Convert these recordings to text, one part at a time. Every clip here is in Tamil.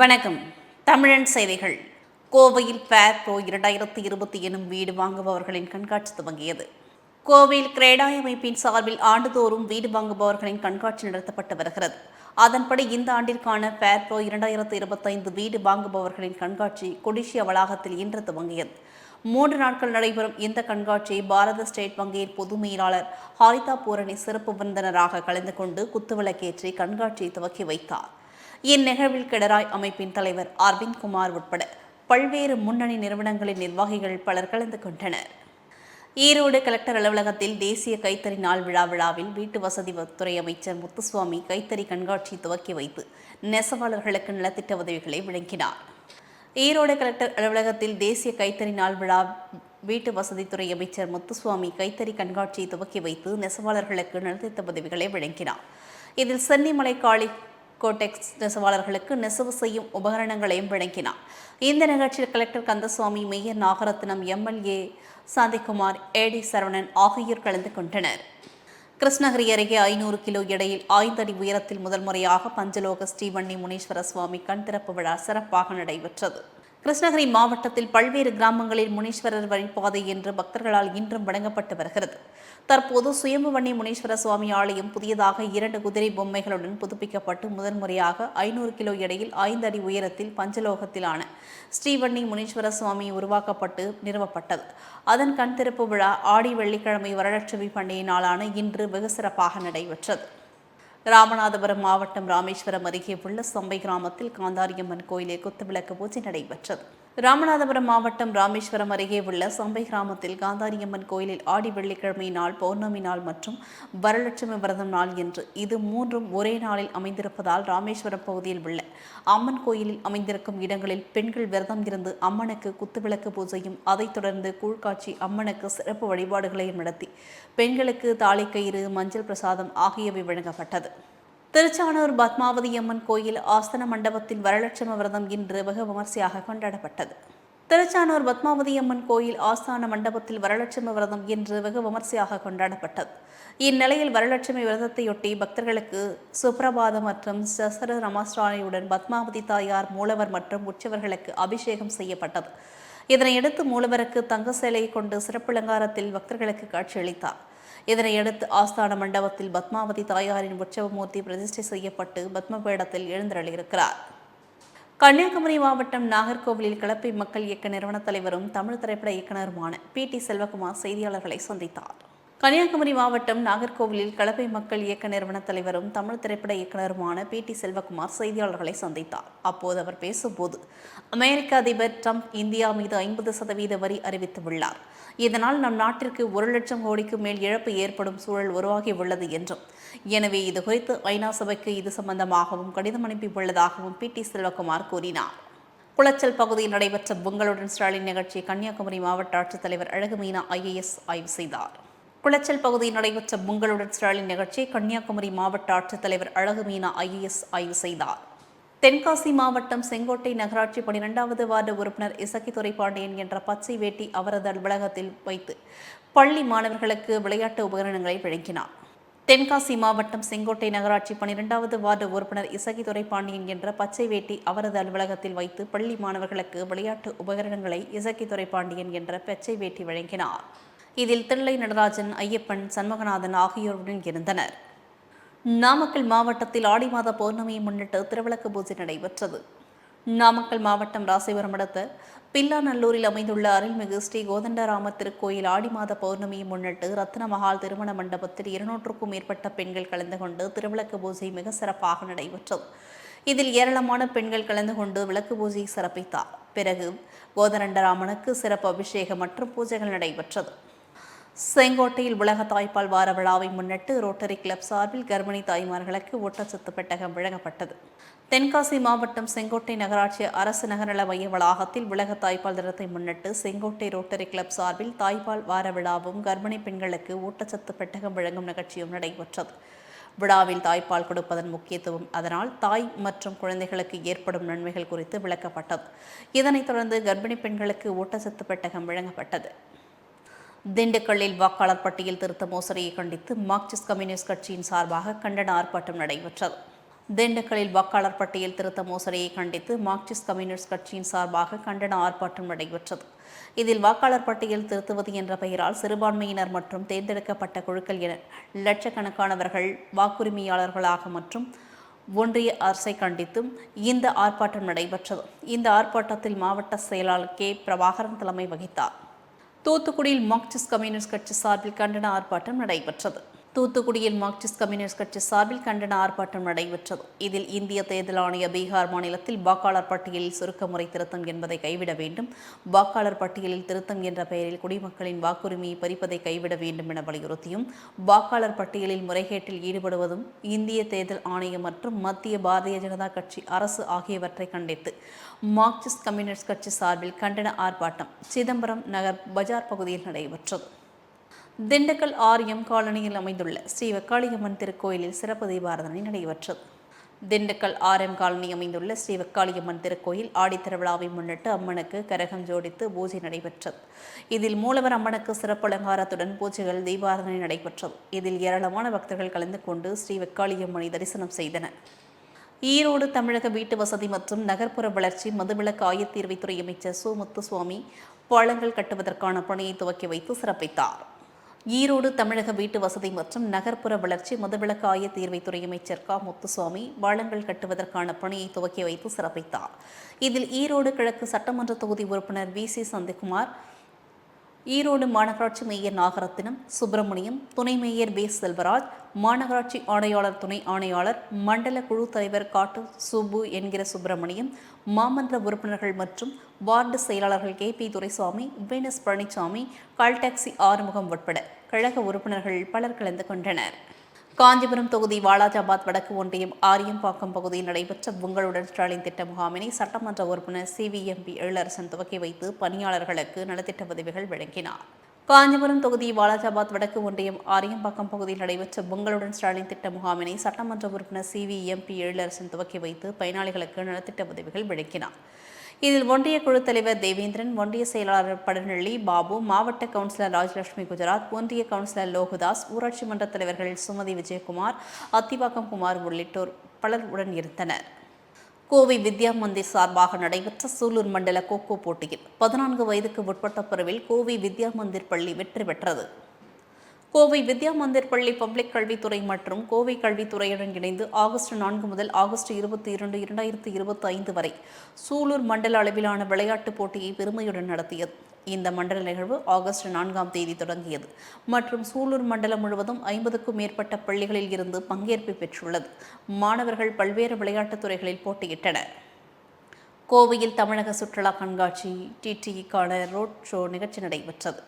வணக்கம். தமிழன் செய்திகள். கோவையில் ஃபேர் ப்ரோ 2020 எனும் வீடு வாங்குபவர்களின் கண்காட்சி துவங்கியது. கோவையில் கிரேடாய் அமைப்பின் சார்பில் ஆண்டுதோறும் வீடு வாங்குபவர்களின் கண்காட்சி நடத்தப்பட்டு வருகிறது. அதன்படி இந்த ஆண்டிற்கான ஃபேர் ப்ரோ 2025 வீடு வாங்குபவர்களின் கண்காட்சி கொடிஷியா வளாகத்தில் இன்று துவங்கியது. 3 நாட்கள் நடைபெறும் இந்த கண்காட்சியை பாரத ஸ்டேட் வங்கியின் பொது மேலாளர் ஹாரிதா பூரணி சிறப்பு விருந்தினராக கலந்து கொண்டு குத்துவிளக்கேற்றி கண்காட்சியை துவக்கி வைத்தார். இந்நிகழ்வில் கிரேடாய் அமைப்பின் தலைவர் அரவிந்த் குமார் உட்பட பல்வேறு முன்னணி நிறுவனங்களின் நிர்வாகிகள் பலர் கலந்து கொண்டனர். ஈரோடு கலெக்டர் அலுவலகத்தில் தேசிய கைத்தறி நாள் விழாவில் வீட்டு வசதி துறை அமைச்சர் முத்துசுவாமி கைத்தறி கண்காட்சி துவக்கி வைத்து நெசவாளர்களுக்கு நலத்திட்ட உதவிகளை வழங்கினார். ஈரோடு கலெக்டர் அலுவலகத்தில் தேசிய கைத்தறி நாள் வீட்டு வசதித்துறை அமைச்சர் முத்துசுவாமி கைத்தறி கண்காட்சியை துவக்கி வைத்து நெசவாளர்களுக்கு நலத்திட்ட உதவிகளை வழங்கினார். இதில் சென்னிமலை காளி கோடெக்ஸ் நெசவாளர்களுக்கு நெசவு செய்யும் உபகரணங்களையும் வழங்கினார். இந்த நிகழ்ச்சியில் collector Kandaswamy, mayor Nagarathnam, MLA Shanthikumar, AD Saravanan ஆகியோர் கலந்து கொண்டனர். கிருஷ்ணகிரி அருகே 500 கிலோ எடையில் 5 அடி உயரத்தில் முதல் முறையாக பஞ்சலோக ஸ்ரீவன்னி முனீஸ்வர சுவாமி கண் திறப்பு விழா சிறப்பாக நடைபெற்றது. கிருஷ்ணகிரி மாவட்டத்தில் பல்வேறு கிராமங்களில் முனீஸ்வரர் வழிபாதை என்று பக்தர்களால் இன்றும் வழங்கப்பட்டு வருகிறது. தற்போது சுயம்புவன்னி முனீஸ்வர சுவாமி ஆலயம் புதியதாக 2 குதிரை பொம்மைகளுடன் புதுப்பிக்கப்பட்டு முதன்முறையாக 500 கிலோ எடையில் 5 அடி உயரத்தில் பஞ்சலோகத்திலான ஸ்ரீவன்னி முனீஸ்வர சுவாமி உருவாக்கப்பட்டு நிறுவப்பட்டது. அதன் கண் திறப்பு விழா ஆடி வெள்ளிக்கிழமை வரலட்சுமி பண்டிகை நாளான இன்று வெகு சிறப்பாக நடைபெற்றது. ராமநாதபுரம் மாவட்டம் ராமேஸ்வரம் அருகே உள்ள சம்பை கிராமத்தில் காந்தாரியம்மன் கோயிலில் குத்துவிளக்கு பூஜை நடைபெற்றது. ராமநாதபுரம் மாவட்டம் ராமேஸ்வரம் அருகே உள்ள சம்பை கிராமத்தில் காந்தாரியம்மன் கோயிலில் ஆடி வெள்ளிக்கிழமை நாள், பௌர்ணமி நாள் மற்றும் வரலட்சுமி விரதம் நாள் என்று இது 3ம் ஒரே நாளில் அமைந்திருப்பதால் ராமேஸ்வரம் பகுதியில் உள்ள அம்மன் கோயிலில் அமைந்திருக்கும் இடங்களில் பெண்கள் விரதம் இருந்து அம்மனுக்கு குத்துவிளக்கு பூஜையும், அதைத் தொடர்ந்து கூழ்காட்சி அம்மனுக்கு சிறப்பு வழிபாடுகளையும் நடத்தி பெண்களுக்கு தாலிக்கயிறு, மஞ்சள் பிரசாதம் ஆகியவை வழங்கப்பட்டது. திருச்சானூர் பத்மாவதி அம்மன் கோயில் ஆஸ்தான மண்டபத்தில் வரலட்சுமி விரதம் இன்று வெகு விமர்சையாக கொண்டாடப்பட்டது. திருச்சானூர் பத்மாவதி அம்மன் கோயில் ஆஸ்தான மண்டபத்தில் வரலட்சுமி விரதம் இன்று வெகு விமர்சையாக கொண்டாடப்பட்டது. இந்நிலையில் வரலட்சுமி விரதத்தையொட்டி பக்தர்களுக்கு சுப்ரபாதம் மற்றும் சசர நமஸ்காரங்களுடன் பத்மாவதி தாயார், மூலவர் மற்றும் உற்சவர்களுக்கு அபிஷேகம் செய்யப்பட்டது. இதனையடுத்து மூலவருக்கு தங்க சேலை கொண்டு சிறப்பு அலங்காரத்தில் பக்தர்களுக்கு காட்சியளித்தார். இதனையடுத்து ஆஸ்தான மண்டபத்தில் பத்மாவதி தாயாரின் உற்சவமூர்த்தி பிரதிஷ்டை செய்யப்பட்டு பத்மபீடத்தில் எழுந்தருளியிருக்கிறார். கன்னியாகுமரி மாவட்டம் நாகர்கோவிலில் கலப்பை மக்கள் இயக்க நிறுவன தலைவரும் தமிழ் திரைப்பட இயக்குநருமான பி.டி. செல்வகுமார் செய்தியாளர்களை சந்தித்தார். கன்னியாகுமரி மாவட்டம் நாகர்கோவிலில் கலப்பை மக்கள் இயக்க நிறுவன தலைவரும் தமிழ் திரைப்பட இயக்குநருமான பி.டி. செல்வகுமார் செய்தியாளர்களை சந்தித்தார். அப்போது அவர் பேசும்போது, அமெரிக்க அதிபர் ட்ரம்ப் இந்தியா மீது 50% வரி அறிவித்துள்ளார். இதனால் நம் நாட்டிற்கு 1 லட்சம் கோடிக்கு மேல் இழப்பு ஏற்படும் சூழல் உருவாகியுள்ளது என்றும், எனவே இதுகுறித்து ஐநா சபைக்கு இது சம்பந்தமாகவும் கடிதம் அனுப்பியுள்ளதாகவும் பி.டி. செல்வகுமார் கூறினார். குளச்சல் பகுதியில் நடைபெற்ற உங்களுடன் ஸ்டாலின் நிகழ்ச்சியை கன்னியாகுமரி மாவட்ட ஆட்சித்தலைவர் அழகுமீனா IAS ஆய்வு செய்தார். குளச்சல் பகுதியில் நடைபெற்ற உங்களுடன் ஸ்டாலின் நிகழ்ச்சியை கன்னியாகுமரி மாவட்ட ஆட்சித்தலைவர் அழகுமீனா IAS ஆய்வு செய்தார். தென்காசி மாவட்டம் செங்கோட்டை நகராட்சி 12வது வார்டு உறுப்பினர் இசக்கி துரைபாண்டியன் என்ற பச்சை வேட்டி அவரது அலுவலகத்தில் வைத்து பள்ளி மாணவர்களுக்கு விளையாட்டு உபகரணங்களை வழங்கினார். தென்காசி மாவட்டம் செங்கோட்டை நகராட்சி 12வது வார்டு உறுப்பினர் இசக்கி துரைபாண்டியன் என்ற பச்சை வேட்டி அவரது அலுவலகத்தில் வைத்து பள்ளி மாணவர்களுக்கு விளையாட்டு உபகரணங்களை இசக்கி துரைபாண்டியன் என்ற பச்சை வேட்டி வழங்கினார். இதில் தில்லை நடராஜன், ஐயப்பன், சண்முகநாதன் ஆகியோருடன் இருந்தனர். நாமக்கல் மாவட்டத்தில் ஆடி மாத பௌர்ணமியை முன்னிட்டு திருவிளக்கு பூஜை நடைபெற்றது. நாமக்கல் மாவட்டம் ராசிபுரம் அடுத்த பில்லாநல்லூரில் அமைந்துள்ள அருள்மிகு ஸ்ரீ கோதண்டராம திருக்கோயில் ஆடி மாத பௌர்ணமியை முன்னிட்டு ரத்னமஹால் திருமண மண்டபத்தில் 200க்கும் மேற்பட்ட பெண்கள் கலந்து கொண்டு திருவிளக்கு பூஜை மிக சிறப்பாக நடைபெற்றது. இதில் ஏராளமான பெண்கள் கலந்து கொண்டு விளக்கு பூஜையை சிறப்பித்தார். பிறகு கோதண்டராமனுக்கு சிறப்பு அபிஷேகம் மற்றும் பூஜைகள் நடைபெற்றது. செங்கோட்டையில் உலக தாய்ப்பால் வார விழாவை முன்னிட்டு ரோட்டரி கிளப் சார்பில் கர்ப்பிணி தாய்மார்களுக்கு ஊட்டச்சத்து பெட்டகம் வழங்கப்பட்டது. தென்காசி மாவட்டம் செங்கோட்டை நகராட்சி அரசு நகர்நல மைய வளாகத்தில் உலக தாய்ப்பால் தினத்தை முன்னிட்டு செங்கோட்டை ரோட்டரி கிளப் சார்பில் தாய்ப்பால் வார விழாவும் கர்ப்பிணி பெண்களுக்கு ஊட்டச்சத்து பெட்டகம் வழங்கும் நிகழ்ச்சியும் நடைபெற்றது. விழாவில் தாய்ப்பால் கொடுப்பதன் முக்கியத்துவம், அதனால் தாய் மற்றும் குழந்தைகளுக்கு ஏற்படும் நன்மைகள் குறித்து விளக்கப்பட்டது. இதனைத் தொடர்ந்து கர்ப்பிணி பெண்களுக்கு ஊட்டச்சத்து பெட்டகம் வழங்கப்பட்டது. திண்டுக்கல்லில் வாக்காளர் பட்டியல் திருத்த மோசடியை கண்டித்து மார்க்சிஸ்ட் கம்யூனிஸ்ட் கட்சியின் சார்பாக கண்டன ஆர்ப்பாட்டம் நடைபெற்றது. திண்டுக்கல்லில் வாக்காளர் பட்டியல் திருத்த மோசடியை கண்டித்து மார்க்சிஸ்ட் கம்யூனிஸ்ட் கட்சியின் சார்பாக கண்டன ஆர்ப்பாட்டம் நடைபெற்றது. இதில் வாக்காளர் பட்டியல் திருத்துவது என்ற பெயரால் சிறுபான்மையினர் மற்றும் தேர்ந்தெடுக்கப்பட்ட குழுக்கள் என லட்சக்கணக்கானவர்கள் வாக்குரிமையாளர்களாக மற்றும் ஒன்றிய அரசை கண்டித்தும் இந்த ஆர்ப்பாட்டம் நடைபெற்றது. இந்த ஆர்ப்பாட்டத்தில் மாவட்ட செயலாளர் கே. பிரபாகரன் தலைமை வகித்தார். தூத்துக்குடியில் மார்க்சிஸ்ட் கம்யூனிஸ்ட் கட்சி சார்பில் கண்டன ஆர்ப்பாட்டம் நடைபெற்றது. இதில் இந்திய தேர்தல் ஆணைய பீகார் மாநிலத்தில் வாக்காளர் பட்டியலில் சுருக்க முறை திருத்தம் என்பதை கைவிட வேண்டும், வாக்காளர் பட்டியலில் திருத்தம் என்ற பெயரில் குடிமக்களின் வாக்குரிமையை பறிப்பதை கைவிட வேண்டும் என வலியுறுத்தியும், வாக்காளர் பட்டியலில் முறைகேட்டில் ஈடுபடுவதும் இந்திய தேர்தல் ஆணையம் மற்றும் மத்திய பாரதிய ஜனதா கட்சி அரசு ஆகியவற்றை கண்டித்து மார்க்சிஸ்ட் கம்யூனிஸ்ட் கட்சி சார்பில் கண்டன ஆர்ப்பாட்டம் சிதம்பரம் நகர் பஜார் பகுதியில் நடைபெற்றது. திண்டுக்கல் ஆரியம் காலனியில் அமைந்துள்ள ஸ்ரீ வெக்காளியம்மன் திருக்கோயிலில் சிறப்பு தீபாராதனை நடைபெற்றது. திண்டுக்கல் ஆரியம் காலனி அமைந்துள்ள ஸ்ரீ வெக்காளியம்மன் திருக்கோயில் ஆடித்திருவிழாவை முன்னிட்டு அம்மனுக்கு கரகம் ஜோடித்து பூஜை நடைபெற்றது. இதில் மூலவர் அம்மனுக்கு சிறப்பு அலங்காரத்துடன் பூஜைகள் தீபாராதனை நடைபெற்றது. இதில் ஏராளமான பக்தர்கள் கலந்து கொண்டு ஸ்ரீ வெக்காளியம்மனை தரிசனம் செய்தனர். ஈரோடு தமிழக வீட்டு வசதி மற்றும் நகர்ப்புற வளர்ச்சி மதுவிலக்கு ஆயத்தீர்வைத்துறை அமைச்சர் சு. முத்துசுவாமி பாலங்கள் கட்டுவதற்கான பணியை துவக்கி வைத்து சிறப்பித்தார். ஈரோடு தமிழக வீட்டு வசதி மற்றும் நகர்ப்புற வளர்ச்சி மதுவிலக்கு ஆயத்தீர்வைத்துறை அமைச்சர் க. முத்துசுவாமி பாலங்கள் கட்டுவதற்கான பணியை துவக்கி வைத்து சிறப்பித்தார். இதில் ஈரோடு கிழக்கு சட்டமன்ற தொகுதி உறுப்பினர் வி. சி. சந்திக்குமார், ஈரோடு மாநகராட்சி மேயர் நாகரத்தினம் சுப்பிரமணியம், துணை மேயர் பி. செல்வராஜ், மாநகராட்சி ஆணையாளர், துணை ஆணையாளர், மண்டல குழு தலைவர் காட்டு சுப்பு என்கிற சுப்பிரமணியம், மாமன்ற உறுப்பினர்கள் மற்றும் வார்டு செயலாளர்கள் K. P. Duraisamy, Venus Palanisamy, call taxi Arumugam உட்பட கழக உறுப்பினர்கள் பலர் கலந்து கொண்டனர். காஞ்சிபுரம் தொகுதி வாலாஜாபாத் வடக்கு ஒன்றியம் ஆரியம்பாக்கம் பகுதியில் நடைபெற்ற உங்களுடன் ஸ்டாலின் திட்ட முகாமினை சட்டமன்ற உறுப்பினர் CVMP எழிலரசன் துவக்கி வைத்து பணியாளர்களுக்கு நலத்திட்ட உதவிகள் வழங்கினார். காஞ்சிபுரம் தொகுதி வாலாஜாபாத் வடக்கு ஒன்றியம் ஆரியம்பாக்கம் பகுதியில் நடைபெற்ற உங்களுடன் ஸ்டாலின் திட்ட முகாமினை சட்டமன்ற உறுப்பினர் CVMP எழிலரசன் துவக்கி வைத்து பயனாளிகளுக்கு நலத்திட்ட உதவிகள் வழங்கினார். இதில் ஒன்றிய குழு தலைவர் தேவேந்திரன், ஒன்றிய செயலாளர் படநெல்லி பாபு, மாவட்ட கவுன்சிலர் ராஜலட்சுமி குஜராத், ஒன்றிய கவுன்சிலர் லோகுதாஸ், ஊராட்சி மன்ற தலைவர்கள் சுமதி விஜயகுமார், அத்திவாக்கம் குமார் உள்ளிட்டோர் பலர் உடன் இருந்தனர். கோவை வித்யா மந்திர் சார்பாக நடைபெற்ற சூலூர் மண்டல கோகோ போட்டியில் 14 வயதுக்கு உட்பட்ட பிரிவில் கோவை வித்யா மந்திர் பள்ளி வெற்றி பெற்றது. கோவை வித்யா மந்திர் பள்ளி பப்ளிக் கல்வித்துறை மற்றும் கோவை கல்வித்துறையுடன் இணைந்து ஆகஸ்ட் 4 முதல் ஆகஸ்ட் 22, 2025 வரை சூலூர் மண்டல அளவிலான விளையாட்டுப் போட்டியை பெருமையுடன் நடத்தியது. இந்த மண்டல நிகழ்வு ஆகஸ்ட் 4ஆம் தேதி தொடங்கியது மற்றும் சூலூர் மண்டலம் முழுவதும் 50க்கும் மேற்பட்ட பள்ளிகளில் இருந்து பங்கேற்பு பெற்றுள்ளது. மாணவர்கள் பல்வேறு விளையாட்டுத் துறைகளில் போட்டியிட்டனர். கோவையில் தமிழக சுற்றுலா கண்காட்சி TTEக்கான ரோட் ஷோ நிகழ்ச்சி நடைபெற்றது.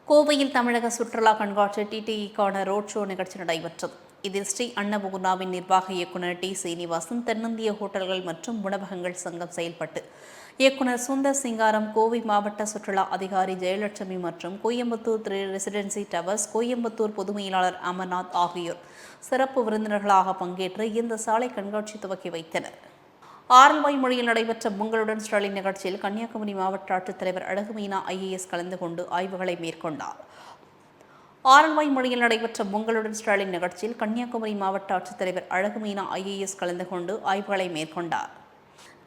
கோவையில் தமிழக சுற்றுலா கண்காட்சி TTEக்கான ரோட் ஷோ நிகழ்ச்சி நடைபெற்றது. இதில் ஸ்ரீ அன்னபூர்ணாவின் நிர்வாக இயக்குநர் T. சீனிவாசன், தென்னிந்திய ஹோட்டல்கள் மற்றும் உணவகங்கள் சங்கம் செயல்பட்டு இயக்குநர் சுந்தர் சிங்காரம், கோவை மாவட்ட சுற்றுலா அதிகாரி ஜெயலட்சுமி மற்றும் கோயம்புத்தூர் 3 ரெசிடென்சி டவர்ஸ் கோயம்புத்தூர் பொது மேலாளர் அமர்நாத் ஆகியோர் சிறப்பு விருந்தினர்களாக பங்கேற்று இந்த சாலை கண்காட்சி துவக்கி வைத்தனர். ஆரல்வாய் மொழியில் நடைபெற்ற உங்களுடன் ஸ்டாலின் நிகழ்ச்சியில் கன்னியாகுமரி மாவட்ட ஆட்சித்தலைவர் அழகுமீனா IAS கலந்து கொண்டு ஆய்வுகளை மேற்கொண்டார். ஆரல்வாய் மொழியில் நடைபெற்ற உங்களுடன் ஸ்டாலின் நிகழ்ச்சியில் கன்னியாகுமரி மாவட்ட ஆட்சித்தலைவர் அழகுமீனா IAS கலந்து கொண்டு ஆய்வுகளை மேற்கொண்டார்.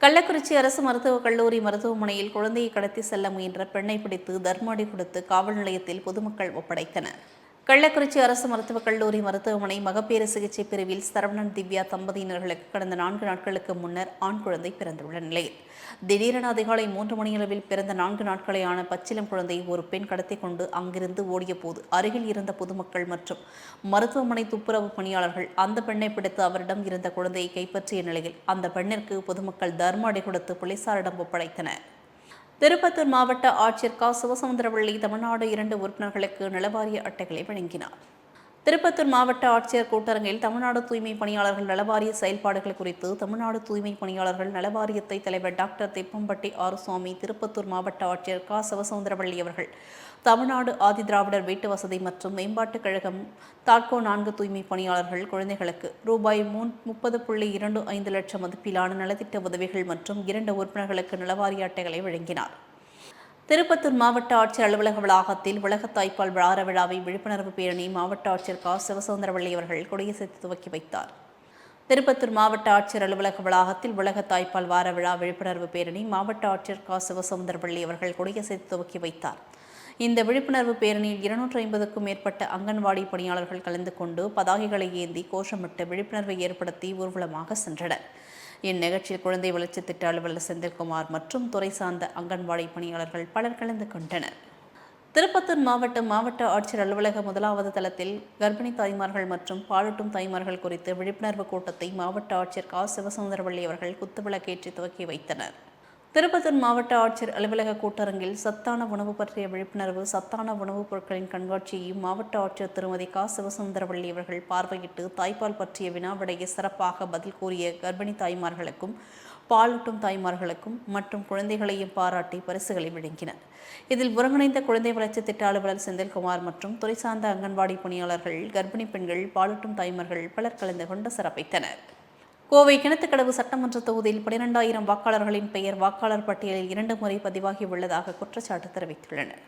கள்ளக்குறிச்சி அரசு மருத்துவக் கல்லூரி மருத்துவமனையில் குழந்தையை கடத்தி செல்ல முயன்ற பெண்ணை பிடித்து தர்மஅடி கொடுத்து காவல் நிலையத்தில் பொதுமக்கள் ஒப்படைத்தனர். கள்ளக்குறிச்சி அரசு மருத்துவக் கல்லூரி மருத்துவமனை மகப்பேறு சிகிச்சை பிரிவில் சரவணன் திவ்யா தம்பதியினர்களுக்கு கடந்த 4 நாட்களுக்கு முன்னர் ஆண் குழந்தை பிறந்துள்ள நிலையில் திடீரென அதிகாலை 3 மணியளவில் பிறந்த 4 நாட்களையான பச்சிலம் குழந்தையை ஒரு பெண் கடத்தி கொண்டு அங்கிருந்து ஓடிய போது அருகில் இருந்த பொதுமக்கள் மற்றும் மருத்துவமனை துப்புரவு பணியாளர்கள் அந்த பெண்ணை பிடித்து அவரிடம் இருந்த குழந்தையை கைப்பற்றிய நிலையில் அந்த பெண்ணிற்கு பொதுமக்கள் தர்ம அடி கொடுத்து போலீசாரிடம் ஒப்படைத்தனர். திருப்பத்தூர் மாவட்ட ஆட்சியர் க. சிவசமுத்திரவள்ளி தமிழ்நாடு 2 உறுப்பினர்களுக்கு நலவாரிய அட்டைகளை வழங்கினார். திருப்பத்தூர் மாவட்ட ஆட்சியர் கூட்டரங்கில் தமிழ்நாடு தூய்மை பணியாளர்கள் நலவாரிய செயல்பாடுகள் குறித்து தமிழ்நாடு தூய்மை பணியாளர்கள் நலவாரியத்தை தலைவர் டாக்டர் திப்பம்பட்டி ஆறுசுவாமி, திருப்பத்தூர் மாவட்ட ஆட்சியர் க. சிவசமுத்திரவள்ளி அவர்கள் தமிழ்நாடு ஆதிதிராவிடர் வீட்டு வசதி மற்றும் மேம்பாட்டுக் கழகம் தாட்கோ 4 தூய்மை பணியாளர்கள் குழந்தைகளுக்கு ரூபாய் 30.25 லட்சம் மதிப்பிலான நலத்திட்ட உதவிகள் மற்றும் 2 உறுப்பினர்களுக்கு நலவாரிய அட்டைகளை வழங்கினார். திருப்பத்தூர் மாவட்ட ஆட்சியர் அலுவலக வளாகத்தில் உலக தாய்ப்பால் வார விழாவை விழிப்புணர்வு பேரணி மாவட்ட ஆட்சியர் க. சிவசமுத்திரவள்ளி அவர்கள் கொடியசைத்து துவக்கி வைத்தார். திருப்பத்தூர் மாவட்ட ஆட்சியர் அலுவலக வளாகத்தில் உலக தாய்ப்பால் வார விழா விழிப்புணர்வு பேரணி மாவட்ட ஆட்சியர் கா. சிவசவுந்தரவள்ளி அவர்கள் கொடியசைத்து துவக்கி வைத்தார். இந்த விழிப்புணர்வு பேரணியில் 250க்கும் மேற்பட்ட அங்கன்வாடி பணியாளர்கள் கலந்து கொண்டு பதாகைகளை ஏந்தி கோஷமிட்டு விழிப்புணர்வை ஏற்படுத்தி ஊர்வலமாக சென்றனர். இந்நிகழ்ச்சியில் குழந்தை வளர்ச்சி திட்ட அலுவலர் செந்தில்குமார் மற்றும் துறை சார்ந்த அங்கன்வாடி பணியாளர்கள் பலர் கலந்து கொண்டனர். திருப்பத்தூர் மாவட்ட ஆட்சியர் அலுவலக 1வது தளத்தில் கர்ப்பிணி தாய்மார்கள் மற்றும் பாலூட்டும் தாய்மார்கள் குறித்து விழிப்புணர்வு கூட்டத்தை மாவட்ட ஆட்சியர் கா. சிவசவுந்தரவள்ளி அவர்கள் குத்துவிளக்கேற்றி துவக்கி வைத்தனர். திருப்பத்தூர் மாவட்ட ஆட்சியர் அலுவலக கூட்டரங்கில் சத்தான உணவு பற்றிய விழிப்புணர்வு, சத்தான உணவுப் பொருட்களின் கண்காட்சியையும் மாவட்ட ஆட்சியர் திருமதி கா. சிவசவுந்தரவள்ளி அவர்கள் பார்வையிட்டு தாய்ப்பால் பற்றிய வினாவிடையை சிறப்பாக பதில் கூறிய கர்ப்பிணி தாய்மார்களுக்கும் பாலூட்டும் தாய்மார்களுக்கும் மற்றும் குழந்தைகளையும் பாராட்டி பரிசுகளை வழங்கினர். இதில் ஒருங்கிணைந்த குழந்தை வளர்ச்சி திட்ட அலுவலர் செந்தில்குமார் மற்றும் துறை சார்ந்த அங்கன்வாடி பணியாளர்கள், கர்ப்பிணி பெண்கள், பாலூட்டும் தாய்மார்கள் பலர் கலந்து கொண்டு சிறப்பித்தனர். கோவை கிணத்துக்கடவு சட்டமன்ற தொகுதியில் 12,000 வாக்காளர்களின் பெயர் வாக்காளர் பட்டியலில் 2 முறை பதிவாகியுள்ளதாக குற்றச்சாட்டு தெரிவித்துள்ளனர்.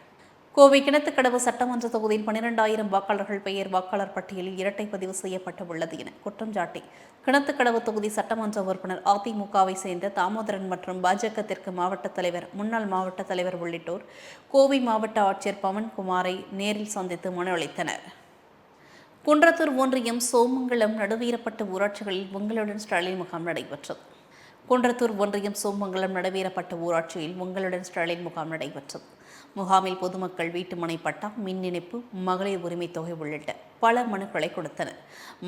கோவை கிணத்துக்கடவு சட்டமன்ற தொகுதியில் 12,000 வாக்காளர்கள் பெயர் வாக்காளர் பட்டியலில் இரட்டை பதிவு செய்யப்பட்டுள்ளது என குற்றம் சாட்டி கிணத்துக்கடவு தொகுதி சட்டமன்ற உறுப்பினர் அதிமுகவை சேர்ந்த தாமோதரன் மற்றும் பாஜக மாவட்ட தலைவர், முன்னாள் மாவட்ட தலைவர் உள்ளிட்டோர் கோவை மாவட்ட ஆட்சியர் பவன்குமாரை நேரில் சந்தித்து மனு அளித்தனர். குன்றத்தூர் ஒன்றியம் சோமங்கலம் நடுவீரப்பட்டு ஊராட்சிகளில் உங்களுடன் ஸ்டாலின் முகாம் நடைபெற்றது. குன்றத்தூர் ஒன்றியம் சோமங்கலம் நடுவீரப்பட்ட ஊராட்சியில் உங்களுடன் ஸ்டாலின் முகாம் நடைபெற்றது. முகாமில் பொதுமக்கள் வீட்டுமனை பட்டா, மின் இணைப்பு, மகளிர் உரிமை தொகை உள்ளிட்ட பல மனுக்களை கொடுத்தனர்.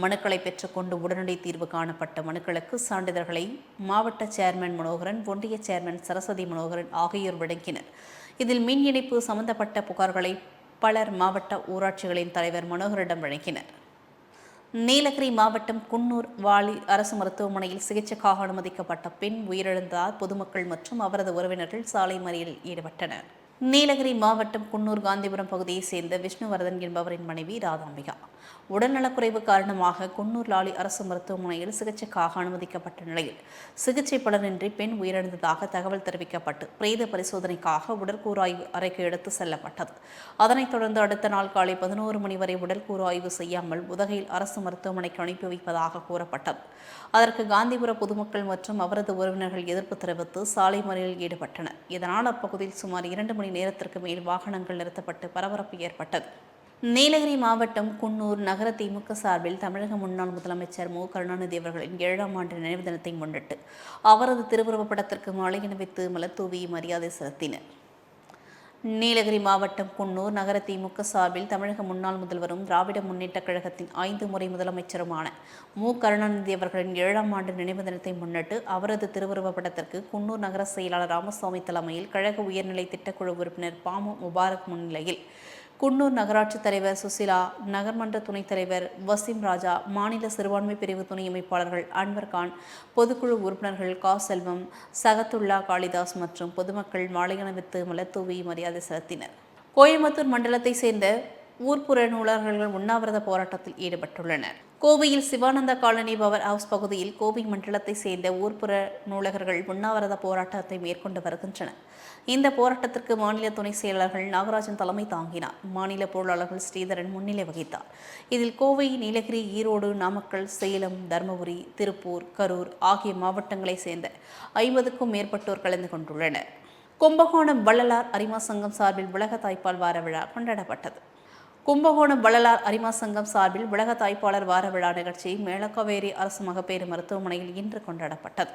மனுக்களை பெற்றுக்கொண்டு உடனடி தீர்வு காணப்பட்ட மனுக்களுக்கு சான்றிதழ்களை மாவட்ட சேர்மன் மனோகரன், ஒன்றிய சேர்மன் சரஸ்வதி மனோகரன் ஆகியோர் வழங்கினர். இதில் மின் இணைப்பு சம்பந்தப்பட்ட புகார்களை பலர் மாவட்ட ஊராட்சிகளின் தலைவர் மனோகரிடம் வழங்கினர். நீலகிரி மாவட்டம் குன்னூர் வாலி அரசு மருத்துவமனையில் சிகிச்சைக்காக அனுமதிக்கப்பட்ட பெண் உயிரிழந்தார். பொதுமக்கள் மற்றும் அவரது உறவினர்கள் சாலை மறியலில் ஈடுபட்டனர். நீலகிரி மாவட்டம் குன்னூர் காந்திபுரம் பகுதியைச் சேர்ந்த விஷ்ணுவர்தன் என்பவரின் மனைவி ராதாம்பிகா உடல்நலக்குறைவு காரணமாக குன்னூர் லாலி அரசு மருத்துவமனையில் சிகிச்சைக்காக அனுமதிக்கப்பட்ட நிலையில் சிகிச்சை பலனின்றி பெண் உயிரிழந்ததாக தகவல் தெரிவிக்கப்பட்டு பிரேத பரிசோதனைக்காக உடற்கூறாய்வு அறைக்கு எடுத்து செல்லப்பட்டது. அதனைத் தொடர்ந்து அடுத்த நாள் காலை 11 மணி வரை உடற்கூறாய்வு செய்யாமல் உதகையில் அரசு மருத்துவமனைக்கு அனுப்பி வைப்பதாக கூறப்பட்டது. அதற்கு காந்திபுர பொதுமக்கள் மற்றும் அவரது உறவினர்கள் எதிர்ப்பு தெரிவித்து சாலை மறியலில் ஈடுபட்டனர். இதனால் அப்பகுதியில் சுமார் 2 மணி நேரத்திற்கு மேல் வாகனங்கள் நிறுத்தப்பட்டு பரபரப்பு ஏற்பட்டது. நீலகிரி மாவட்டம் குன்னூர் நகர திமுக சார்பில் தமிழக முன்னாள் முதலமைச்சர் மு. கருணாநிதி அவர்களின் 7ஆம் ஆண்டு நினைவு தினத்தை முன்னிட்டு அவரது திருவுருவப் படத்திற்கு மாலை அணிவித்து மலர்தூவி மரியாதை செலுத்தினர். நீலகிரி மாவட்டம் குன்னூர் நகர திமுக சார்பில் தமிழக முன்னாள் முதல்வரும் திராவிட முன்னேற்றக் கழகத்தின் 5 முறை முதலமைச்சருமான மு. கருணாநிதி அவர்களின் 7ஆம் ஆண்டு நினைவு தினத்தை முன்னிட்டு அவரது திருவுருவப் படத்திற்கு குன்னூர் நகர செயலாளர் ராமசாமி தலைமையில் கழக உயர்நிலை திட்டக்குழு உறுப்பினர் பாமு முபாரக் முன்னிலையில் குன்னூர் நகராட்சி தலைவர் சுசிலா, நகர்மன்ற துணைத் தலைவர் வசீம் ராஜா, மாநில சிறுபான்மை பிரிவு துணை அமைப்பாளர்கள் அன்வர் கான், பொதுக்குழு உறுப்பினர்கள் கா. செல்வம், சகத்துல்லா காளிதாஸ் மற்றும் பொதுமக்கள் மாலை அணிவித்து மலர்தூவி மரியாதை செலுத்தினர். கோயம்புத்தூர் மண்டலத்தை சேர்ந்த ஊர்ப்புற நூலகர்கள் உண்ணாவிரத போராட்டத்தில் ஈடுபட்டுள்ளனர். கோவையில் சிவானந்தா காலனி பவர் ஹவுஸ் பகுதியில் கோவை மண்டலத்தை சேர்ந்த ஊர்ப்புற நூலகர்கள் உண்ணாவிரத போராட்டத்தை மேற்கொண்டு வருகின்றனர். இந்த போராட்டத்திற்கு மாநில துணை செயலாளர்கள் நாகராஜன் தலைமை தாங்கினார். மாநில பொருளாளர்கள் ஸ்ரீதரன் முன்னிலை வகித்தார். இதில் கோவை, நீலகிரி, ஈரோடு, நாமக்கல், சேலம், தருமபுரி, திருப்பூர், கரூர் ஆகிய மாவட்டங்களைச் சேர்ந்த 50க்கும் மேற்பட்டோர் கலந்து கொண்டுள்ளனர். கும்பகோணம் வள்ளலார் அரிமா சங்கம் சார்பில் உலக தாய்ப்பால் வார விழா கொண்டாடப்பட்டது. கும்பகோணம் வள்ளலார் அரிமா சங்கம் சார்பில் உலக தாய்ப்பாளர் வார விழா நிகழ்ச்சி மேலக்காவேரி அரசு மகப்பேறு மருத்துவமனையில் இன்று கொண்டாடப்பட்டது.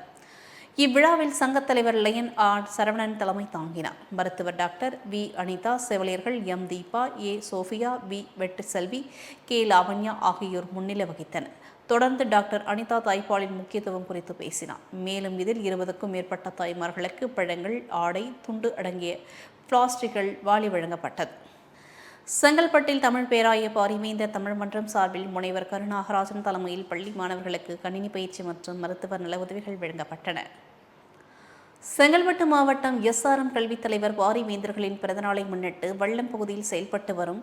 இவ்விழாவில் சங்கத் தலைவர் லயன் ஆர் சரவணன் தலைமை தாங்கினார். மருத்துவர் டாக்டர் வி. அனிதா, செவிலியர்கள் M. Deepa, A. Sophia, V. Vettuselvi, K. Lavanya ஆகியோர் முன்னிலை வகித்தனர். தொடர்ந்து டாக்டர் அனிதா தாய்ப்பாலின் முக்கியத்துவம் குறித்து பேசினார். மேலும் இதில் 20க்கும் மேற்பட்ட தாய்மார்களுக்கு பழங்கள், ஆடை, துண்டு அடங்கிய பிளாஸ்டிக்கள் வாளி வழங்கப்பட்டது. செங்கல்பட்டில் தமிழ் பேராய பாரிவேந்தர் தமிழ் மன்றம் சார்பில் முனைவர் கருநாகராஜன் தலைமையில் பள்ளி மாணவர்களுக்கு கணினி பயிற்சி மற்றும் மருத்துவர் நல உதவிகள் வழங்கப்பட்டன. செங்கல்பட்டு மாவட்டம் எஸ்ஆர்எம் கல்வித் தலைவர் பாரிவேந்தர்களின் பிறந்தநாளை முன்னிட்டு வல்லம் பகுதியில் செயல்பட்டு வரும்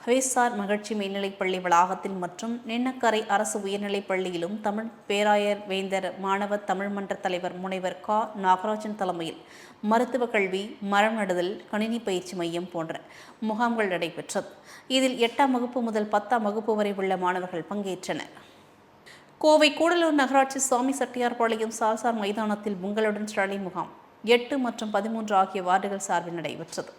ஹவேசார் மகிழ்ச்சி மேல்நிலைப்பள்ளி வளாகத்தில் மற்றும் நின்னக்கரை அரசு உயர்நிலைப் பள்ளியிலும் தமிழ் பேராயர் வேந்தர் மாணவர் தமிழ் மன்ற தலைவர் முனைவர் கா. நாகராஜன் தலைமையில் மருத்துவ கல்வி, மரம் நடுதல், கணினி பயிற்சி மையம் போன்ற முகாம்கள் நடைபெற்றது. இதில் 8ஆம் வகுப்பு முதல் 10ஆம் வகுப்பு வரை உள்ள மாணவர்கள் பங்கேற்றனர். கோவை கூடலூர் நகராட்சி சுவாமி செட்டியார்பாளையம் சால்சார் மைதானத்தில் உங்களுடன் ஸ்டாலின் முகாம் 8 மற்றும் 13 ஆகிய வார்டுகள் சார்பில் நடைபெற்றது.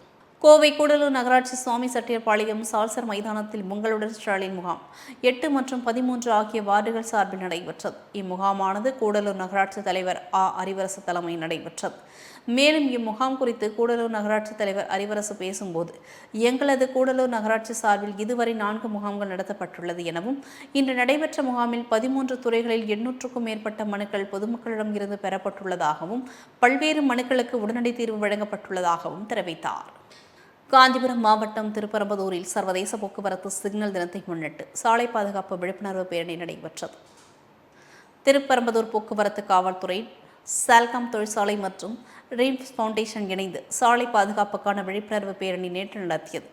கோவை கூடலூர் நகராட்சி சுவாமி செட்டியார்பாளையம் சால்சர் மைதானத்தில் உங்களுடன் ஸ்டாலின் முகாம் 8 மற்றும் 13 ஆகிய வார்டுகள் சார்பில் நடைபெற்றது. இம்முகாமானது கூடலூர் நகராட்சி தலைவர் அறிவரசு தலைமையில் நடைபெற்றது. மேலும் இம்முகாம் குறித்து கூடலூர் நகராட்சி தலைவர் அறிவரசு பேசும்போது, எங்களது கூடலூர் நகராட்சி சார்பில் இதுவரை 4 முகாம்கள் நடத்தப்பட்டுள்ளது எனவும், இன்று நடைபெற்ற முகாமில் 13 துறைகளில் 800க்கும் மேற்பட்ட மனுக்கள் பொதுமக்களிடம் இருந்து பெறப்பட்டுள்ளதாகவும், பல்வேறு மனுக்களுக்கு உடனடி தீர்வு வழங்கப்பட்டுள்ளதாகவும் தெரிவித்தார். காஞ்சிபுரம் மாவட்டம் திருப்பரம்பதூரில் சர்வதேச போக்குவரத்து சிக்னல் தினத்தை முன்னிட்டு சாலை பாதுகாப்பு விழிப்புணர்வு பேரணி நடைபெற்றது. திருப்பரம்பதூர் போக்குவரத்து காவல்துறை, சால்காம் தொழிற்சாலை மற்றும் ரீம்ஸ் ஃபவுண்டேஷன் இணைந்து சாலை பாதுகாப்புக்கான விழிப்புணர்வு பேரணி நேற்று நடத்தியது.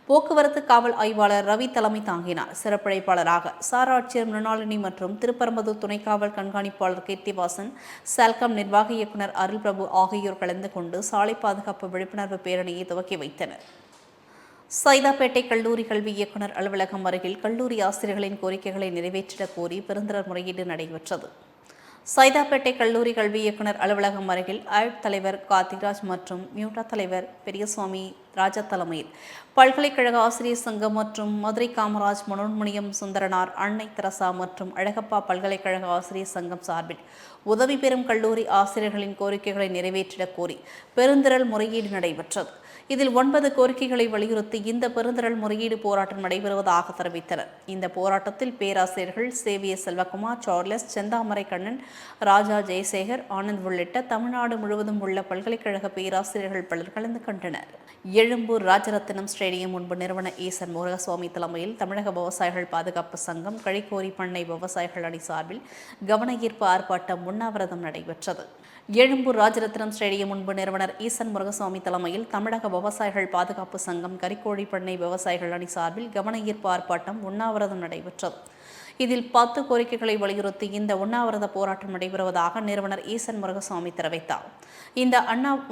போக்குவரத்து காவல் ஆய்வாளர் ரவி தலைமை தாங்கினார். சிறப்பழைப்பாளராக சார் ஆட்சியர் மிருணாளினி மற்றும் திருப்பரம்பதூர் துணை காவல் கண்காணிப்பாளர் கீர்த்திவாசன், சால்காம் நிர்வாக இயக்குநர் அருள் பிரபு ஆகியோர் கலந்து கொண்டு சாலை பாதுகாப்பு விழிப்புணர்வு பேரணியை துவக்கி வைத்தனர். சைதாப்பேட்டை கல்லூரி கல்வி இயக்குநர் அலுவலகம் அருகில் கல்லூரி ஆசிரியர்களின் கோரிக்கைகளை நிறைவேற்றிடக் கோரி பெருந்திரள் முறையீடு நடைபெற்றது. சைதாப்பேட்டை கல்லூரி கல்வி இயக்குநர் அலுவலகம் அருகில் ஆயுட் தலைவர் கார்த்திராஜ் மற்றும் மியூட்டா தலைவர் பெரியசுவாமி ராஜா தலைமையில் பல்கலைக்கழக ஆசிரியர் சங்கம் மற்றும் மதுரை காமராஜ், மனோன்மணியம் சுந்தரனார், அன்னை தெரசா மற்றும் அழகப்பா பல்கலைக்கழக ஆசிரியர் சங்கம் சார்பில் உதவி பெறும் கல்லூரி ஆசிரியர்களின் கோரிக்கைகளை நிறைவேற்றிடக் கோரி பெருந்திரள் முறையீடு நடைபெற்றது. இதில் 9 கோரிக்கைகளை வலியுறுத்தி இந்த பெருந்திரள் முறையீடு போராட்டம் நடைபெறுவதாக தெரிவித்தனர். இந்த போராட்டத்தில் பேராசிரியர்கள் சேவியர் செல்வகுமார், சார்லஸ், செந்தாமரை கண்ணன், ராஜா, ஜெயசேகர், ஆனந்த் உள்ளிட்ட தமிழ்நாடு முழுவதும் உள்ள பல்கலைக்கழக பேராசிரியர்கள் பலர் கலந்து கொண்டனர். எழும்பூர் ராஜரத்தினம் ஸ்டேடியம் முன்பு நிறுவன ஈசன் முருகசுவாமி தலைமையில் தமிழக விவசாயிகள் பாதுகாப்பு சங்கம், கழிக்கோரி பண்ணை விவசாயிகள் அணி சார்பில் கவன ஈர்ப்பு ஆர்ப்பாட்டம், உண்ணாவிரதம் நடைபெற்றது. எழும்பூர் ராஜரத்தினம் ஸ்டேடியம் முன்பு நிறுவனர் ஈசன் முருகசுவாமி தலைமையில் தமிழக விவசாயிகள் பாதுகாப்பு சங்கம், கறிக்கோழி பண்ணை விவசாயிகள் அணி சார்பில் கவன ஈர்ப்பு ஆர்ப்பாட்டம், உண்ணாவிரதம் நடைபெற்றது. இதில் 10 கோரிக்கைகளை வலியுறுத்தி இந்த உண்ணாவிரத போராட்டம் நடைபெறுவதாக நிறுவனர் ஈசன் முருகசுவாமி தெரிவித்தார். இந்த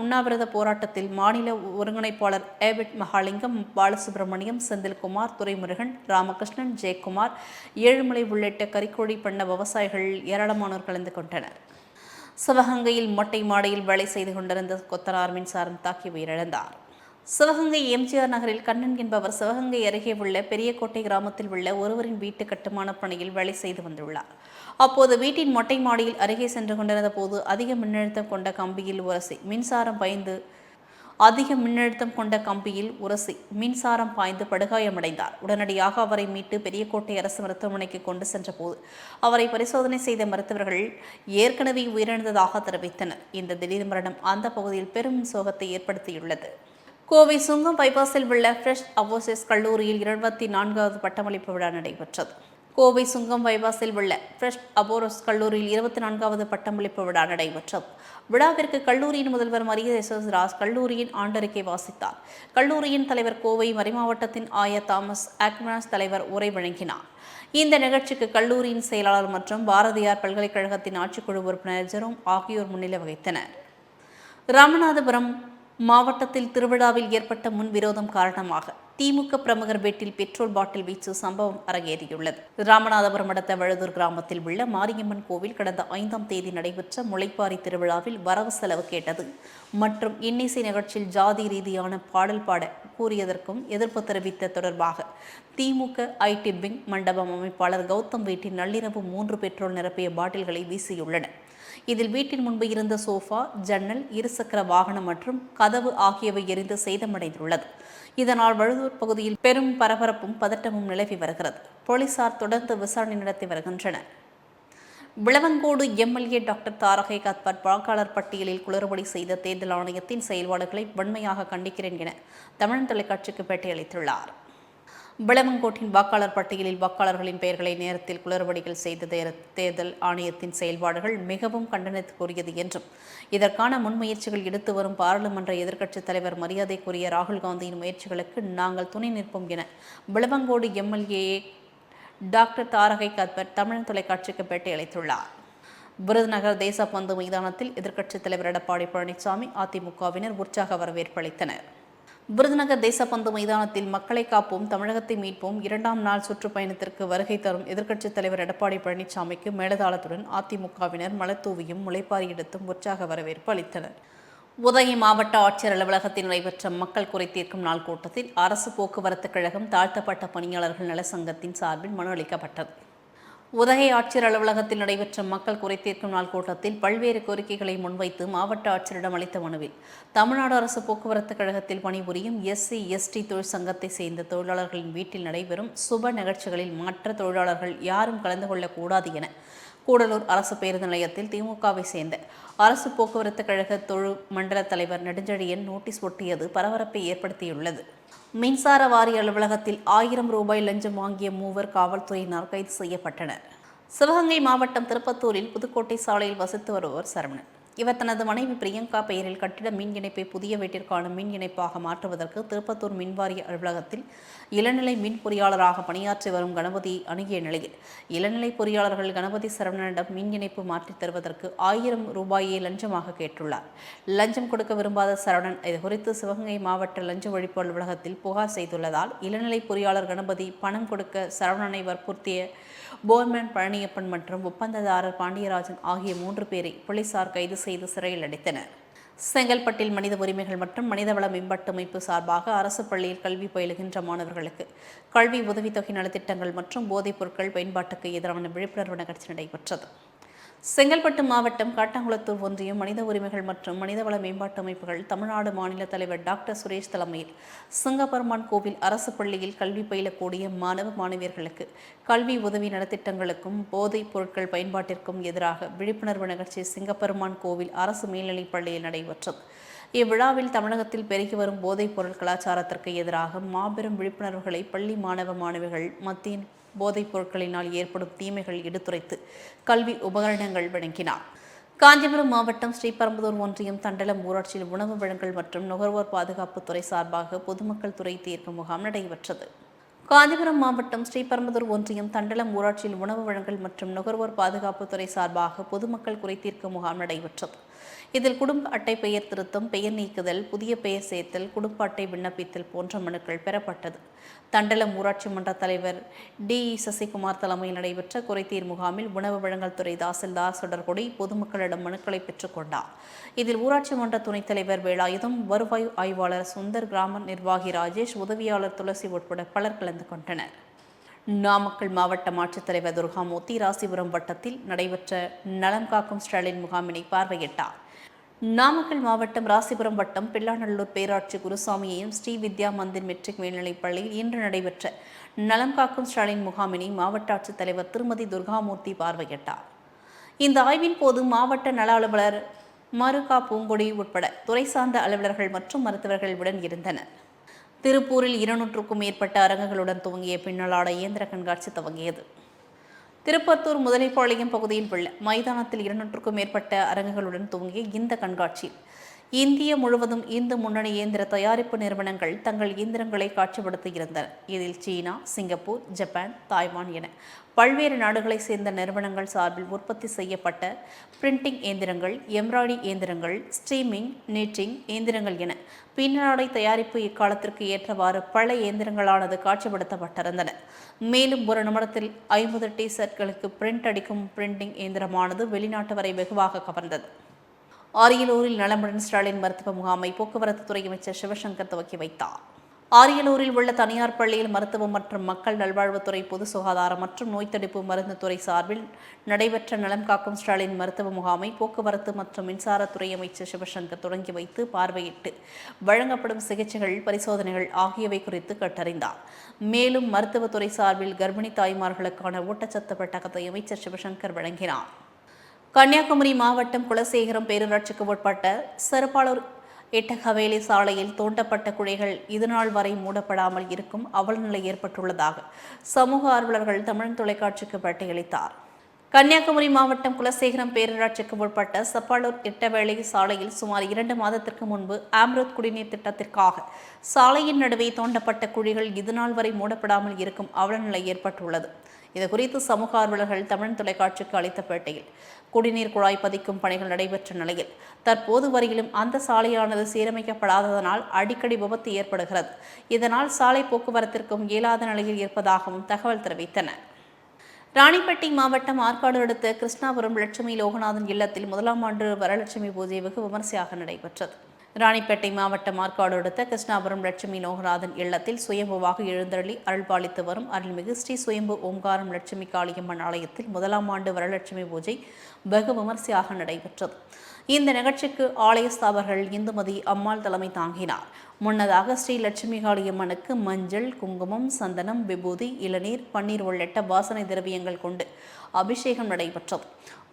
உண்ணாவிரத போராட்டத்தில் மாநில ஒருங்கிணைப்பாளர் ஏவிட் மகாலிங்கம், பாலசுப்ரமணியம், செந்தில்குமார், துரைமுருகன், ராமகிருஷ்ணன், ஜெயக்குமார், ஏழுமலை உள்ளிட்ட கறிக்கோழி பண்ண விவசாயிகள் ஏராளமானோர் கலந்து கொண்டனர். சிவகங்கையில் மொட்டை மாடியில் வேலை செய்து கொண்டிருந்த கொத்தனார் மின்சாரம் தாக்கி உயிரிழந்தார். சிவகங்கை எம்ஜிஆர் நகரில் கண்ணன் என்பவர் சிவகங்கை அருகே உள்ள பெரியகோட்டை கிராமத்தில் உள்ள ஒருவரின் வீட்டு கட்டுமான பணியில் வேலை செய்து வந்துள்ளார். அப்போது வீட்டின் மொட்டை மாடியில் அருகே சென்று கொண்டிருந்த போது அதிக மின்னழுத்தம் கொண்ட கம்பியில் உரசி மின்சாரம் பாய்ந்து படுகாயமடைந்தார். உடனடியாக அவரை மீட்டு பெரியகோட்டை அரசு மருத்துவமனைக்கு கொண்டு சென்றபோது அவரை பரிசோதனை செய்த மருத்துவர்கள் ஏற்கனவே உயிரிழந்ததாக தெரிவித்தனர். இந்த திடீர் மரணம் அந்த பகுதியில் பெரும் சோகத்தை ஏற்படுத்தியுள்ளது. கோவை சுங்கம் பைபாஸில் உள்ள ஃப்ரெஷ் அவோசிஸ் கல்லூரியில் 24வது பட்டமளிப்பு விழா நடைபெற்றது. கோவை சுங்கம் பைபாஸில் உள்ள ஃப்ரெஷ் அபோரஸ் கல்லூரியில் 24வது பட்டமளிப்பு விழா நடைபெற்றது. விழாவிற்கு கல்லூரியின் முதல்வர் மரிய ராஜ் கல்லூரியின் ஆண்டறிக்கை வாசித்தார். கல்லூரியின் தலைவர் கோவை மறைமாவட்டத்தின் ஆயர் தாமஸ் ஆக்மனாஸ் தலைவர் உரை வழங்கினார். இந்த நிகழ்ச்சிக்கு கல்லூரியின் செயலாளர் மற்றும் பாரதியார் பல்கலைக்கழகத்தின் ஆட்சிக்குழு உறுப்பினர் ஜெரோம் ஆகியோர் முன்னிலை வகித்தனர். ராமநாதபுரம் மாவட்டத்தில் திருவிழாவில் ஏற்பட்ட முன்விரோதம் காரணமாக திமுக பிரமுகர் வீட்டில் பெட்ரோல் பாட்டில் வீச்சு சம்பவம் அரங்கேறியுள்ளது. ராமநாதபுரம் அடுத்த வழுதூர் கிராமத்தில் உள்ள மாரியம்மன் கோவில் கடந்த 5ஆம் தேதி நடைபெற்ற முளைப்பாரி திருவிழாவில் வரவு செலவு கேட்டது மற்றும் இன்னிசை நிகழ்ச்சியில் ஜாதி ரீதியான பாடல் பாட கூறியதற்கும் எதிர்ப்பு தெரிவித்த தொடர்பாக திமுக ஐடி விங் மண்டபம் அமைப்பாளர் கௌதம் வீட்டில் நள்ளிரவு 3 பெட்ரோல் நிரப்பிய பாட்டில்களை வீசியுள்ளனர். இதில் வீட்டின் முன்பு இருந்த சோஃபா, ஜன்னல், இருசக்கர வாகனம் மற்றும் கதவு ஆகியவை எரிந்து சேதமடைந்துள்ளது. இதனால் வழுதூர் பகுதியில் பெரும் பரபரப்பும் பதட்டமும் நிலவி வருகிறது. போலீசார் தொடர்ந்து விசாரணை நடத்தி வருகின்றனர். விளவங்கோடு எம்எல்ஏ டாக்டர் தாரகை கத்பட் வாக்காளர் பட்டியலில் குளறுபடி செய்த தேர்தல் ஆணையத்தின் செயல்பாடுகளை வன்மையாக கண்டிக்கிறேன் என தமிழ் தொலைக்காட்சிக்கு பேட்டியளித்துள்ளார். விளவங்கோட்டின் வாக்காளர் பட்டியலில் வாக்காளர்களின் பெயர்களை நேரத்தில் குளறுபடிகள் செய்த தேர்தல் ஆணையத்தின் செயல்பாடுகள் மிகவும் கண்டனத்துக்குரியது என்றும் இதற்கான முன்முயற்சிகள் எடுத்து வரும் பாராளுமன்ற எதிர்க்கட்சித் தலைவர் மரியாதைக்குரிய ராகுல் காந்தியின் முயற்சிகளுக்கு நாங்கள் துணை நிற்போம் என விளவங்கோடு எம்எல்ஏ டாக்டர் தாரகை கத்பட் தமிழ் தொலைக்காட்சிக்கு பேட்டியளித்துள்ளார். விருதுநகர் தேசப்பந்து மைதானத்தில் எதிர்க்கட்சித் தலைவர் எடப்பாடி பழனிசாமி, அதிமுகவினர் உற்சாக வரவேற்பு அளித்தனர். விருதுநகர் தேசப்பந்து மைதானத்தில் மக்களை காப்போம் தமிழகத்தை மீட்போம் 2ஆம் நாள் சுற்றுப்பயணத்திற்கு வருகை தரும் எதிர்க்கட்சித் தலைவர் எடப்பாடி பழனிசாமிக்கு மேலதாளத்துடன் அதிமுகவினர் மலர்தூவியும் முளைப்பாரி எடுத்தும் உற்சாக வரவேற்பு அளித்தனர். உதகை மாவட்ட ஆட்சியர் அலுவலகத்தில் நடைபெற்ற மக்கள் குறை தீர்க்கும் நாள் கூட்டத்தில் அரசு போக்குவரத்து கழகம் தாழ்த்தப்பட்ட பணியாளர்கள் நல சங்கத்தின் சார்பில் மனு அளிக்கப்பட்டது. உதகை ஆட்சியர் அலுவலகத்தில் நடைபெற்ற மக்கள் குறை தீர்க்கும் நாள் கூட்டத்தில் பல்வேறு கோரிக்கைகளை முன்வைத்து மாவட்ட ஆட்சியரிடம் அளித்த மனுவில் தமிழ்நாடு அரசு போக்குவரத்து கழகத்தில் பணிபுரியும் SC/ST தொழிற்சங்கத்தை சேர்ந்த தொழிலாளர்களின் வீட்டில் நடைபெறும் சுப நிகழ்ச்சிகளில் மற்ற தொழிலாளர்கள் யாரும் கலந்து கொள்ளக்கூடாது என கூடலூர் அரசு பேருந்து நிலையத்தில் திமுகவை சேர்ந்த அரசு போக்குவரத்து கழக தொழில் மண்டல தலைவர் நெடுஞ்செழியன் நோட்டீஸ் ஒட்டியது பரபரப்பை ஏற்படுத்தியுள்ளது. மின்சார வாரிய அலுவலகத்தில் 1000 ரூபாய் லஞ்சம் வாங்கிய 3 காவல்துறையினர் கைது செய்யப்பட்டனர். சிவகங்கை மாவட்டம் திருப்பத்தூரில் புதுக்கோட்டை சாலையில் வசித்து வருபவர் சரவணன். இவர் தனது மனைவி பிரியங்கா பெயரில் கட்டிட மின் இணைப்பை புதிய வீட்டிற்கான மின் இணைப்பாக மாற்றுவதற்கு திருப்பத்தூர் மின்வாரிய அலுவலகத்தில் இளநிலை மின் பொறியாளராக பணியாற்றி வரும் கணபதி அணுகிய நிலையில் இளநிலை பொறியாளர்கள் கணபதி சரவணனிடம் மின் இணைப்பு மாற்றித் தருவதற்கு 1000 ரூபாயை லஞ்சமாக கேட்டுள்ளார். லஞ்சம் கொடுக்க விரும்பாத சரவணன் இதுகுறித்து சிவகங்கை மாவட்ட லஞ்ச ஒழிப்பு அலுவலகத்தில் புகார் செய்துள்ளதால் இளநிலை பொறியாளர் கணபதி பணம் கொடுக்க சரவணனை வற்புறுத்திய போர்மேன் பழனியப்பன் மற்றும் ஒப்பந்ததாரர் பாண்டியராஜன் ஆகிய 3 பேரை போலீசார் கைது செய்து சிறையில் அடைத்தனர். செங்கல்பட்டில் மனித உரிமைகள் மற்றும் மனிதவள மேம்பாட்டு அமைப்பு சார்பாக அரசு பள்ளியில் கல்வி பயிலுகின்ற மாணவர்களுக்கு கல்வி உதவித்தொகை நலத்திட்டங்கள் மற்றும் போதைப் பொருட்கள் பயன்பாட்டுக்கு எதிரான விழிப்புணர்வு நிகழ்ச்சி நடைபெற்றது. செங்கல்பட்டு மாவட்டம் காட்டாங்குளத்தூர் ஒன்றியம் மனித உரிமைகள் மற்றும் மனிதவள மேம்பாட்டு அமைப்புகள் தமிழ்நாடு மாநில தலைவர் டாக்டர் சுரேஷ் தலைமையில் சிங்கப்பெருமான் கோவில் அரசு பள்ளியில் கல்வி பயிலக்கூடிய மாணவ மாணவியர்களுக்கு கல்வி உதவி நலத்திட்டங்களுக்கும் போதைப் பொருட்கள் பயன்பாட்டிற்கும் எதிராக விழிப்புணர்வு நிகழ்ச்சி சிங்கப்பெருமான் கோவில் அரசு மேல்நிலைப் பள்ளியில் நடைபெற்றது. இவ்விழாவில் தமிழகத்தில் பெருகி வரும் போதைப் பொருள் கலாச்சாரத்திற்கு எதிராக மாபெரும் விழிப்புணர்வுகளை பள்ளி மாணவ மாணவிகள் மத்தியில் போதைப் பொருட்களினால் ஏற்படும் தீமைகள் எடுத்துரைத்து கல்வி உபகரணங்கள் வழங்கினார். காஞ்சிபுரம் மாவட்டம் ஸ்ரீபெரும்புதூர் ஒன்றியம் தண்டலம் ஊராட்சியில் உணவு வழங்கல் மற்றும் நுகர்வோர் பாதுகாப்புத்துறை சார்பாக பொதுமக்கள் துறை தீர்க்கும் முகாம் நடைபெற்றது. காஞ்சிபுரம் மாவட்டம் ஸ்ரீபெரும்புதூர் ஒன்றியம் தண்டலம் ஊராட்சியில் உணவு வழங்கல் மற்றும் நுகர்வோர் பாதுகாப்புத்துறை சார்பாக பொதுமக்கள் குறை தீர்க்கும் முகாம் நடைபெற்றது. இதில் குடும்ப அட்டை பெயர் திருத்தம், பெயர் நீக்குதல், புதிய பெயர் சேர்த்தல், குடும்ப அட்டை விண்ணப்பித்தல் போன்ற மனுக்கள் பெறப்பட்டது. தண்டலம் ஊராட்சி மன்ற தலைவர் DE சசிகுமார் தலைமையில் நடைபெற்ற குறைதீர் முகாமில் உணவு வழங்கல் துறை தாசில்தார் சுடர்கொடி பொதுமக்களிடம் மனுக்களை பெற்றுக்கொண்டார். இதில் ஊராட்சி மன்ற துணைத் தலைவர் வேலாயுதம், வருவாய் ஆய்வாளர் சுந்தர், கிராம நிர்வாகி ராஜேஷ், உதவியாளர் துளசி உட்பட பலர் கலந்து கொண்டனர். நாமக்கல் மாவட்ட ஆட்சித்தலைவர் துர்காமூர்த்தி ராசிபுரம் வட்டத்தில் நடைபெற்ற நலம் காக்கும் ஸ்டாலின் முகாமினை பார்வையிட்டார். நாமக்கல் மாவட்டம் ராசிபுரம் வட்டம் பிள்ளாநல்லூர் பேராட்சி குருசாமியையும் ஸ்ரீ வித்யா மந்திர் மெட்ரிக் மேல்நிலைப் பள்ளியில் இன்று நடைபெற்ற நலம் காக்கும் ஸ்டாலின் முகாமினை மாவட்ட ஆட்சித்தலைவர் திருமதி துர்காமூர்த்தி பார்வையிட்டார். இந்த ஆய்வின் போது மாவட்ட நல அலுவலர் மருகா பூங்கொடி உட்பட துறை சார்ந்த அலுவலர்கள் மற்றும் மருத்துவர்கள் உடன் இருந்தனர். திருப்பூரில் 200க்கும் மேற்பட்ட அரங்குகளுடன் துவங்கிய பின்னலாட இயந்திர கண்காட்சி துவங்கியது. திருப்பத்தூர் முதலைப்பாளையம் பகுதியில் உள்ள மைதானத்தில் 200க்கும் மேற்பட்ட அரங்குகளுடன் துவங்கிய இந்த கண்காட்சி இந்திய முழுவதும் இந்து முன்னணி இயந்திர தயாரிப்பு நிறுவனங்கள் தங்கள் இயந்திரங்களை காட்சிப்படுத்தியிருந்தன. இதில் சீனா, சிங்கப்பூர், ஜப்பான், தாய்வான் என பல்வேறு நாடுகளைச் சேர்ந்த நிறுவனங்கள் சார்பில் உற்பத்தி செய்யப்பட்ட பிரிண்டிங் இயந்திரங்கள், எம்ப்ராய்டரி இயந்திரங்கள், ஸ்டீமிங், நீட்டிங் இயந்திரங்கள் என பின்னலாடை தயாரிப்பு இக்காலத்திற்கு ஏற்றவாறு பல இயந்திரங்களானது காட்சிப்படுத்தப்பட்டிருந்தன. மேலும் ஒரு நிமிடத்தில் 50 டி-ஷர்ட்களுக்கு பிரிண்ட் அடிக்கும் பிரிண்டிங் இயந்திரமானது வெளிநாட்டு வரை வெகுவாக கவர்ந்தது. அரியலூரில் நலமுடன் ஸ்டாலின் மருத்துவ முகாமை போக்குவரத்து துறை அமைச்சர் சிவசங்கர் துவக்கி வைத்தார். அரியலூரில் உள்ள தனியார் பள்ளியில் மருத்துவம் மற்றும் மக்கள் நல்வாழ்வுத்துறை, பொது சுகாதாரம் மற்றும் நோய் தடுப்பு மருந்து துறை சார்பில் நடைபெற்ற நலம் காக்கும் ஸ்டாலின் மருத்துவ முகாமை போக்குவரத்து மற்றும் மின்சாரத்துறை அமைச்சர் சிவசங்கர் தொடங்கி வைத்து பார்வையிட்டு வழங்கப்படும் சிகிச்சைகள், பரிசோதனைகள் ஆகியவை குறித்து கேட்டறிந்தார். மேலும் மருத்துவத்துறை சார்பில் கர்ப்பிணி தாய்மார்களுக்கான ஊட்டச்சத்து பெட்டகத்தை அமைச்சர் சிவசங்கர் வழங்கினார். கன்னியாகுமரி மாவட்டம் குலசேகரம் பேரூராட்சிக்கு உட்பட்ட செருப்பாளூர் எட்டகவேலி சாலையில் தோண்டப்பட்ட குழிகள் இதுநாள் வரை மூடப்படாமல் இருக்கும் அவலநிலை ஏற்பட்டுள்ளதாக சமூக ஆர்வலர்கள் தமிழ் தொலைக்காட்சிக்கு பேட்டியளித்தார். கன்னியாகுமரி மாவட்டம் குலசேகரம் பேரூராட்சிக்கு உட்பட்ட செப்பாளூர் எட்டவேலி சாலையில் சுமார் 2 மாதத்திற்கு முன்பு அம்ருத் குடிநீர் திட்டத்திற்காக சாலையின் நடுவே தோண்டப்பட்ட குழிகள் இதுநாள் வரை மூடப்படாமல் இருக்கும் அவலநிலை ஏற்பட்டுள்ளது. இதுகுறித்து சமூக ஆர்வலர்கள் தமிழ் தொலைக்காட்சிக்கு அளித்த பேட்டியில் குடிநீர் குழாய் பதிக்கும் பணிகள் நடைபெற்ற நிலையில் தற்போது வரையிலும் அந்த சாலையானது சீரமைக்கப்படாததனால் அடிக்கடி விபத்து ஏற்படுகிறது. இதனால் சாலை போக்குவரத்திற்கும் இயலாத நிலையில் இருப்பதாகவும் தகவல் தெரிவித்தனர். ராணிப்பேட்டை மாவட்டம் ஆற்காடு அடுத்த கிருஷ்ணாபுரம் லட்சுமி லோகநாதன் இல்லத்தில் முதலாம் ஆண்டு வரலட்சுமி பூஜை வெகு விமர்சையாக நடைபெற்றது. ராணிப்பேட்டை மாவட்டம் ஆற்காடு அடுத்த கிருஷ்ணாபுரம் லட்சுமி லோகநாதன் இல்லத்தில் சுயம்புவாக எழுந்தருளி அருள்பாலித்து வரும் அருள்மிகு ஸ்ரீ சுயம்பு ஓம்காரம் லட்சுமி காளியம்மன் ஆலயத்தில் முதலாம் ஆண்டு வரலட்சுமி பூஜை வெகு விமர்சையாக நடைபெற்றது. இந்த நிகழ்ச்சிக்கு ஆலய ஸ்தாபகர்கள் இந்துமதி அம்மாள் தலைமை தாங்கினார். முன்னதாக ஸ்ரீ லட்சுமி காளியம்மனுக்கு மஞ்சள், குங்குமம், சந்தனம், விபூதி, இளநீர், பன்னீர் உள்ளிட்ட வாசனை திரவியங்கள் கொண்டு அபிஷேகம் நடைபெற்றது.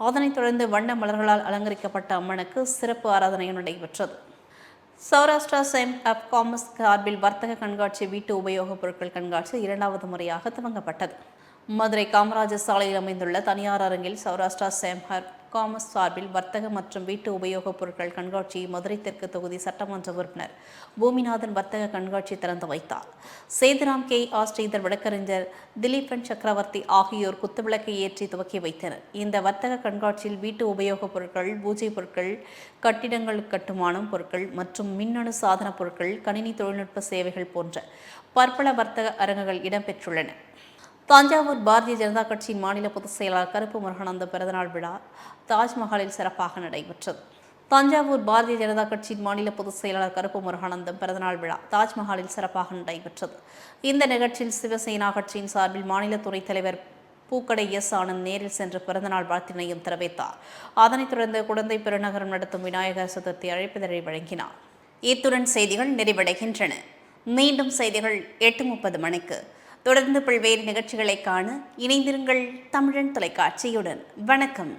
அதனைத் தொடர்ந்து வண்ண மலர்களால் அலங்கரிக்கப்பட்ட அம்மனுக்கு சிறப்பு ஆராதனையும் நடைபெற்றது. சௌராஷ்டிரா சேம்பர் ஆஃப் காமர்ஸ் சார்பில் வர்த்தக கண்காட்சி வீட்டு உபயோகப் பொருட்கள் கண்காட்சி 2வது முறையாக துவங்கப்பட்டது. மதுரை காமராஜர் சாலையில் அமைந்துள்ள தனியார் அரங்கில் சௌராஷ்டிரா சேம்பர் காமர்ஸ் சார்பில் வர்த்தக மற்றும் வீட்டு உபயோகப் பொருட்கள் கண்காட்சியை மதுரை தெற்கு தொகுதி சட்டமன்ற உறுப்பினர் பூமிநாதன் வர்த்தக கண்காட்சி திறந்து வைத்தார். சேதுராம் கே. ஸ்ரீதர், வழக்கறிஞர் திலீபன் சக்கரவர்த்தி ஆகியோர் குத்துவிளக்கை ஏற்றி துவக்கி வைத்தனர். இந்த வர்த்தக கண்காட்சியில் வீட்டு உபயோகப் பொருட்கள், பூஜை பொருட்கள், கட்டிடங்கள் கட்டுமானம் பொருட்கள் மற்றும் மின்னணு சாதன பொருட்கள், கணினி தொழில்நுட்ப சேவைகள் போன்ற பற்பல வர்த்தக அரங்குகள் இடம்பெற்றுள்ளன. தஞ்சாவூர் பாரதிய ஜனதா கட்சியின் மாநில பொதுச் செயலாளர் கருப்பு முருகானந்தம் பிறந்தநாள் விழா தாஜ்மஹாலில் சிறப்பாக நடைபெற்றது. தஞ்சாவூர் பாரதிய ஜனதா கட்சியின் மாநில பொதுச் செயலாளர் கருப்பு முருகானந்தம் பிறந்தநாள் விழா தாஜ்மஹாலில் சிறப்பாக நடைபெற்றது. இந்த நிகழ்ச்சியில் சிவசேனா கட்சியின் சார்பில் மாநில துணைத் தலைவர் பூக்கடை எஸ். ஆனந்த் நேரில் சென்று பிறந்தநாள் வாழ்த்தினையும் தெரிவித்தார். அதனைத் தொடர்ந்து குடந்தை பெருநகரம் நடத்தும் விநாயகர் சதுர்த்தி அழைப்பிதழை வழங்கினார். இத்துடன் செய்திகள் நிறைவடைகின்றன. மீண்டும் செய்திகள் 8:30 மணிக்கு. தொடர்ந்து பல்வேறு நிகழ்ச்சிகளை காண இணைந்திருங்கள் தமிழன் தொலைக்காட்சியுடன். வணக்கம்.